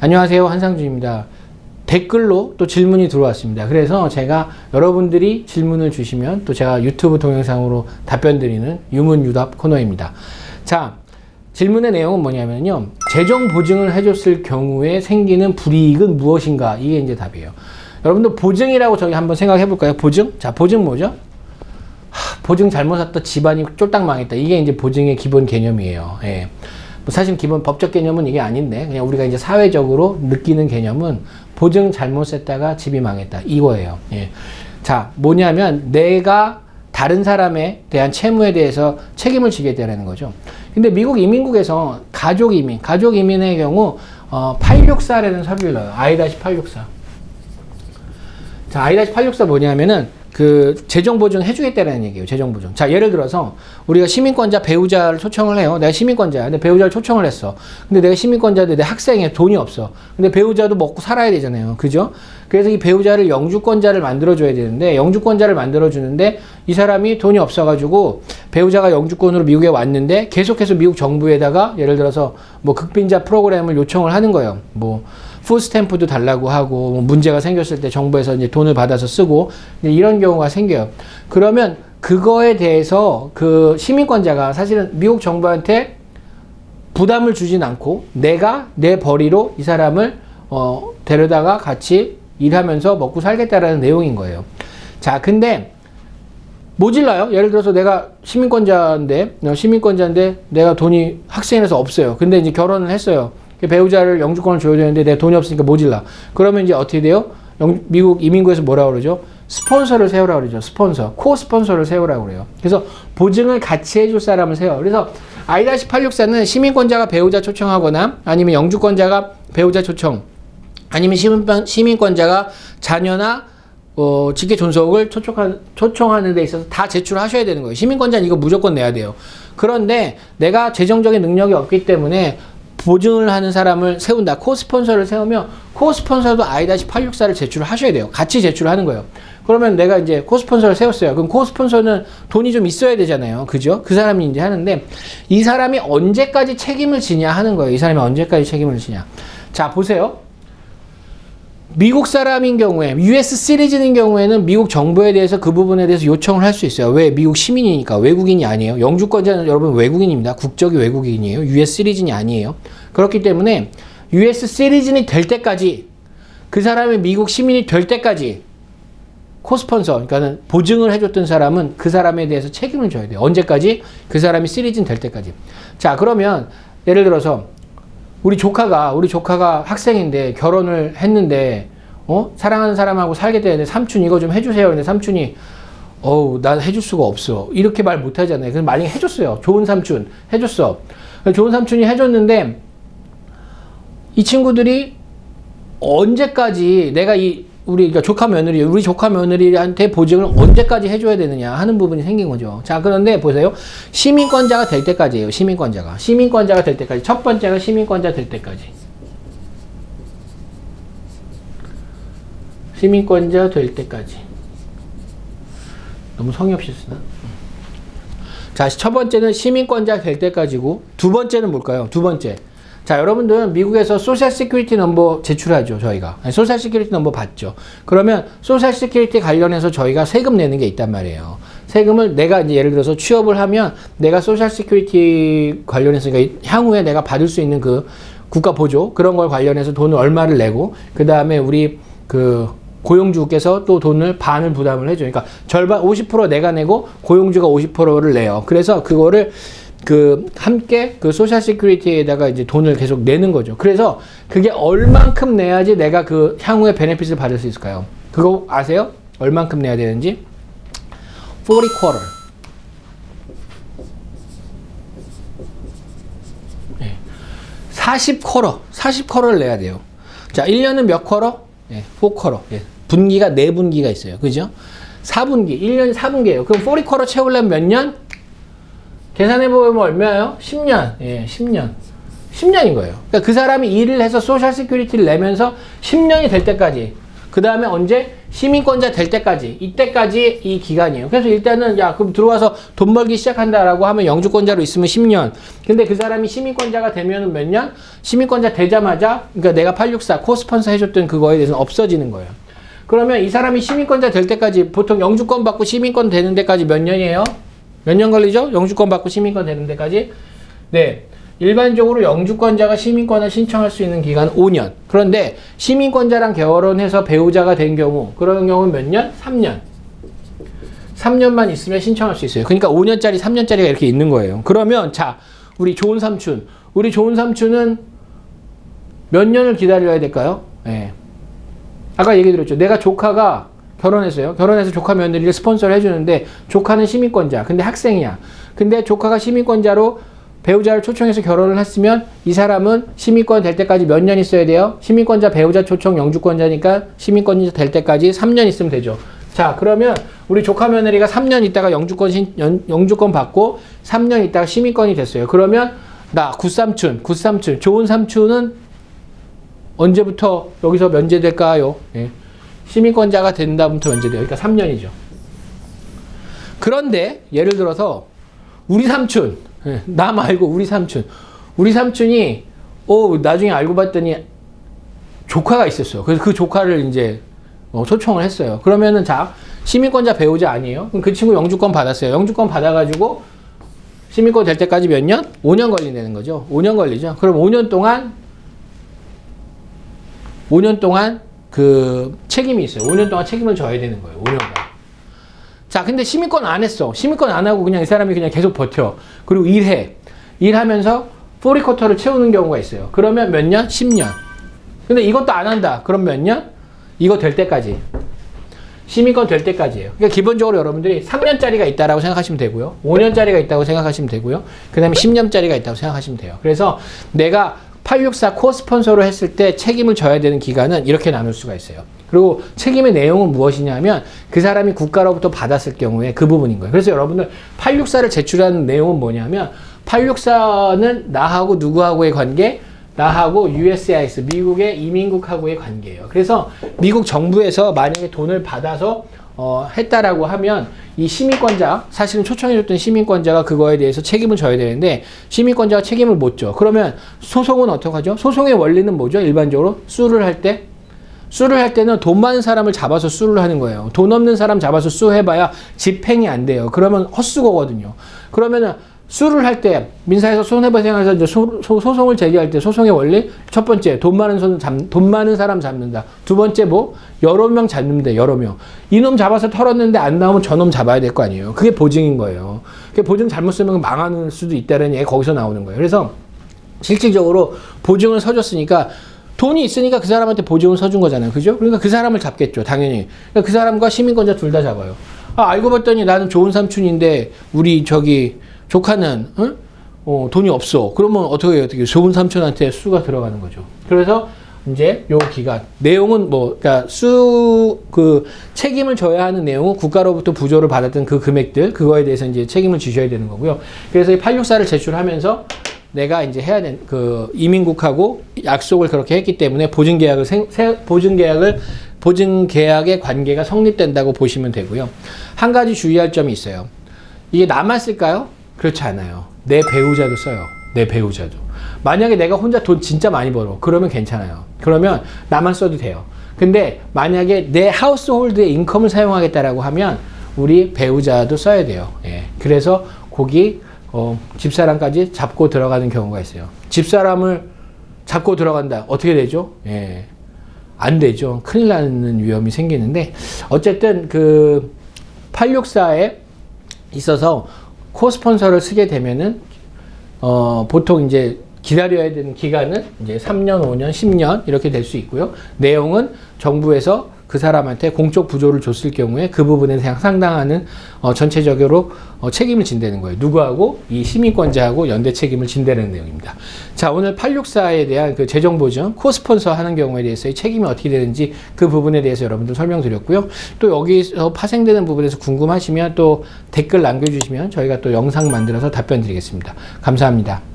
안녕하세요, 한상준입니다. 댓글로 또 질문이 들어왔습니다. 그래서 제가 여러분들이 질문을 주시면 또 제가 유튜브 동영상으로 답변 드리는 유문유답 코너입니다. 자, 질문의 내용은 뭐냐면요. 재정 보증을 해줬을 경우에 생기는 불이익은 무엇인가? 이게 이제 답이에요. 여러분들 보증이라고 저기 한번 생각해 볼까요? 보증? 자, 보증 뭐죠? 보증 잘못 샀다 집안이 쫄딱 망했다. 이게 이제 보증의 기본 개념이에요. 예. 뭐 사실 기본 법적 개념은 이게 아닌데 그냥 우리가 이제 사회적으로 느끼는 개념은 보증 잘못 셌다가 집이 망했다. 이거예요. 예. 자, 뭐냐면 내가 다른 사람에 대한 채무에 대해서 책임을 지게 되는 거죠. 근데 미국 이민국에서 가족 이민의 경우 864라는 서류를 넣어요. I-864. 자, I-864 뭐냐면은 그 재정보증 해주겠다라는 얘기예요. 재정보증. 자, 예를 들어서 우리가 시민권자 배우자를 초청을 해요. 내가 시민권자야. 근데 배우자를 초청을 했어. 근데 내가 시민권자인데 내 학생이야. 돈이 없어. 근데 배우자도 먹고 살아야 되잖아요. 그죠? 그래서 이 배우자를 영주권자를 만들어줘야 되는데 영주권자를 만들어주는데 이 사람이 돈이 없어가지고 배우자가 영주권으로 미국에 왔는데 계속해서 미국 정부에다가 예를 들어서 뭐 극빈자 프로그램을 요청을 하는 거예요. 뭐 푸드스탬프도 달라고 하고 뭐 문제가 생겼을 때 정부에서 이제 돈을 받아서 쓰고 이런 경우가 생겨요. 그러면 그거에 대해서 그 시민권자가 사실은 미국 정부한테 부담을 주진 않고 내가 내 벌이로 이 사람을 데려다가 같이 일하면서 먹고 살겠다라는 내용인 거예요. 자, 근데 모질라요. 예를 들어서 내가 시민권자인데 내가 돈이 학생이라서 없어요. 근데 이제 결혼을 했어요. 배우자를 영주권을 줘야 되는데 내 돈이 없으니까 모질라. 그러면 이제 어떻게 돼요? 미국 이민국에서 뭐라고 그러죠? 스폰서를 세우라고 그러죠. 스폰서. 코스폰서를 세우라고 그래요. 그래서 보증을 같이 해줄 사람을 세워. 그래서 I-864는 시민권자가 배우자 초청하거나 아니면 영주권자가 배우자 초청 아니면 시민권자가 자녀나 직계 존속을 초청하는 데 있어서 다 제출하셔야 되는 거예요. 시민권자는 이거 무조건 내야 돼요. 그런데 내가 재정적인 능력이 없기 때문에 보증을 하는 사람을 세운다. 코스폰서를 세우면 코스폰서도 I-864를 제출하셔야 돼요. 같이 제출하는 거예요. 그러면 내가 이제 코스폰서를 세웠어요. 그럼 코스폰서는 돈이 좀 있어야 되잖아요. 그죠? 그 사람이 이제 하는데 이 사람이 언제까지 책임을 지냐 하는 거예요. 이 사람이 언제까지 책임을 지냐. 자, 보세요. 미국 사람인 경우에 US 시리즈인 경우에는 미국 정부에 대해서 그 부분에 대해서 요청을 할 수 있어요. 왜? 미국 시민이니까. 외국인이 아니에요. 영주권자는 여러분 외국인입니다. 국적이 외국인이에요. US 시리즈이 아니에요. 그렇기 때문에 US 시리즈이 될 때까지 그 사람이 미국 시민이 될 때까지 코스폰서 그러니까 보증을 해줬던 사람은 그 사람에 대해서 책임을 져야 돼요. 언제까지? 그 사람이 시리즈는 될 때까지. 자, 그러면 예를 들어서 우리 조카가 학생인데 결혼을 했는데 사랑하는 사람하고 살게 되는데 삼촌 이거 좀 해주세요. 근데 삼촌이 난 해줄 수가 없어. 이렇게 말 못 하잖아요. 그래서 만약에 해줬어요. 좋은 삼촌 해줬어. 좋은 삼촌이 해줬는데 이 친구들이 언제까지 내가 우리 조카 며느리한테 보증을 언제까지 해줘야 되느냐 하는 부분이 생긴 거죠. 자, 그런데 보세요. 시민권자가 될 때까지예요. 시민권자가 될 때까지. 첫 번째가 시민권자 될 때까지. 시민권자 될 때까지. 너무 성의 없이 쓰나? 자, 첫 번째는 시민권자 될 때까지고 두 번째는 뭘까요? 두 번째. 자, 여러분들 미국에서 소셜 시큐리티 넘버 제출하죠. 저희가 소셜 시큐리티 넘버 받죠. 그러면 소셜 시큐리티 관련해서 저희가 세금 내는 게 있단 말이에요. 세금을 내가 이제 예를 들어서 취업을 하면 내가 소셜 시큐리티 관련해서 그러니까 향후에 내가 받을 수 있는 그 국가 보조 그런 걸 관련해서 돈을 얼마를 내고 그 다음에 우리 그 고용주께서 또 돈을 반을 부담을 해줘요. 그러니까 절반 50% 내가 내고 고용주가 50%를 내요. 그래서 그거를 함께 소셜 시큐리티에다가 이제 돈을 계속 내는 거죠. 그래서 그게 얼만큼 내야지 내가 그 향후에 베네핏을 받을 수 있을까요? 그거 아세요? 얼만큼 내야 되는지? 40쿼터. 네. 40쿼터를 내야 돼요. 자, 1년은 몇 쿼터? 네, 4쿼터. 네. 분기가 4분기가 있어요. 그죠? 4분기. 1년이 4분기예요. 그럼 40쿼터 채우려면 몇 년? 계산해보면 얼마예요? 10년. 예, 10년. 10년인 거예요. 그러니까 그 사람이 일을 해서 소셜 시큐리티를 내면서 10년이 될 때까지. 그 다음에 언제? 시민권자 될 때까지, 이때까지 이 기간이에요. 그래서 일단은 야 그럼 들어와서 돈 벌기 시작한다라고 하면 영주권자로 있으면 10년. 근데 그 사람이 시민권자가 되면은 몇 년? 시민권자 되자마자 그러니까 내가 864 코스폰서 해줬던 그거에 대해서는 없어지는 거예요. 그러면 이 사람이 시민권자 될 때까지 보통 영주권 받고 시민권 되는 데까지 몇 년이에요? 몇 년 걸리죠? 영주권 받고 시민권 되는 데까지? 네. 일반적으로 영주권자가 시민권을 신청할 수 있는 기간은 5년. 그런데 시민권자랑 결혼해서 배우자가 된 경우, 그런 경우는 몇 년? 3년. 3년만 있으면 신청할 수 있어요. 그러니까 5년짜리, 3년짜리가 이렇게 있는 거예요. 그러면 자, 우리 좋은 삼촌. 우리 좋은 삼촌은 몇 년을 기다려야 될까요? 네. 아까 얘기 드렸죠. 내가 조카가 결혼했어요. 결혼해서 조카 며느리를 스폰서를 해주는데 조카는 시민권자. 근데 학생이야. 근데 조카가 시민권자로 배우자를 초청해서 결혼을 했으면 이 사람은 시민권 될 때까지 몇 년 있어야 돼요? 시민권자 배우자 초청 영주권자니까 시민권자 될 때까지 3년 있으면 되죠. 자, 그러면 우리 조카 며느리가 3년 있다가 영주권 받고 3년 있다가 시민권이 됐어요. 그러면 나 굿삼촌, 좋은 삼촌은 언제부터 여기서 면제될까요? 예. 시민권자가 된 다음부터 면제돼요. 그러니까 3년이죠. 그런데 예를 들어서 우리 삼촌, 나 말고 우리 삼촌이 나중에 알고 봤더니 조카가 있었어요. 그래서 그 조카를 이제 초청을 했어요. 그러면은 자, 시민권자 배우자 아니에요? 그럼 그 친구 영주권 받았어요. 영주권 받아가지고 시민권 될 때까지 몇 년? 5년 걸린다는 거죠. 5년 걸리죠. 그럼 5년 동안 그 책임이 있어요. 5년 동안 책임을 져야 되는 거예요. 5년간. 자, 근데 시민권 안 했어. 시민권 안 하고 그냥 이 사람이 그냥 계속 버텨. 그리고 일하면서 포리쿼터를 채우는 경우가 있어요. 그러면 몇 년? 10년. 근데 이것도 안 한다. 그럼 몇 년? 이거 될 때까지. 시민권 될 때까지예요. 그러니까 기본적으로 여러분들이 3년짜리가 있다라고 생각하시면 되고요. 5년짜리가 있다고 생각하시면 되고요. 그 다음에 10년짜리가 있다고 생각하시면 돼요. 그래서 내가 864 코스폰서로 했을 때 책임을 져야 되는 기간은 이렇게 나눌 수가 있어요. 그리고 책임의 내용은 무엇이냐면 그 사람이 국가로부터 받았을 경우에 그 부분인 거예요. 그래서 여러분들 864를 제출하는 내용은 뭐냐면 864는 나하고 누구하고의 관계? 나하고 USCIS, 미국의 이민국하고의 관계예요. 그래서 미국 정부에서 만약에 돈을 받아서 했다라고 하면 이 시민권자, 사실은 초청해줬던 시민권자가 그거에 대해서 책임을 져야 되는데 시민권자가 책임을 못 져. 그러면 소송은 어떻게 하죠? 소송의 원리는 뭐죠? 일반적으로 수를 할 때는 돈 많은 사람을 잡아서 수를 하는 거예요. 돈 없는 사람 잡아서 수해봐야 집행이 안 돼요. 그러면 헛수고거든요. 그러면은 수를 할 때 민사에서 손해배상에서 이제 소송을 제기할 때 소송의 원리 첫 번째 돈 많은 사람 잡는다. 두 번째 뭐 여러 명 잡는데 여러 명 이놈 잡아서 털었는데 안 나오면 저놈 잡아야 될 거 아니에요. 그게 보증인 거예요. 그게 보증 잘못 쓰면 망하는 수도 있다는 얘기 거기서 나오는 거예요. 그래서 실질적으로 보증을 서줬으니까 돈이 있으니까 그 사람한테 보증을 서준 거잖아요. 그죠? 그러니까 그 사람을 잡겠죠. 당연히. 그러니까 그 사람과 시민권자 둘 다 잡아요. 알고 봤더니 나는 좋은 삼촌인데 우리 조카는 돈이 없어. 그러면 어떻게 좋은 삼촌한테 수가 들어가는 거죠. 그래서 이제 요 기간 내용은 그러니까 책임을 져야 하는 내용은 국가로부터 부조를 받았던 그 금액들 그거에 대해서 이제 책임을 지셔야 되는 거고요. 그래서 이 864를 제출하면서 내가 이제 해야 되는 이민국하고 약속을 그렇게 했기 때문에 보증계약의 관계가 성립된다고 보시면 되고요. 한 가지 주의할 점이 있어요. 이게 나만 쓸까요? 그렇지 않아요. 내 배우자도 써요. 내 배우자도. 만약에 내가 혼자 돈 진짜 많이 벌어. 그러면 괜찮아요. 그러면 나만 써도 돼요. 근데 만약에 내 하우스홀드의 인컴을 사용하겠다라고 하면 우리 배우자도 써야 돼요. 예. 그래서 거기 집사람까지 잡고 들어가는 경우가 있어요. 집사람을 잡고 들어간다. 어떻게 되죠? 예. 안 되죠. 큰일 나는 위험이 생기는데 어쨌든 그 864에 있어서 코스폰서를 쓰게 되면은 보통 이제 기다려야 되는 기간은 이제 3년, 5년, 10년 이렇게 될 수 있고요. 내용은 정부에서 그 사람한테 공적 부조를 줬을 경우에 그 부분에 상당하는 전체적으로 책임을 진다는 거예요. 누구하고? 이 시민권자하고 연대 책임을 진다는 내용입니다. 자, 오늘 864에 대한 그 재정 보증, 코스폰서 하는 경우에 대해서의 책임이 어떻게 되는지 그 부분에 대해서 여러분들 설명드렸고요. 또 여기서 파생되는 부분에서 궁금하시면 또 댓글 남겨주시면 저희가 또 영상 만들어서 답변 드리겠습니다. 감사합니다.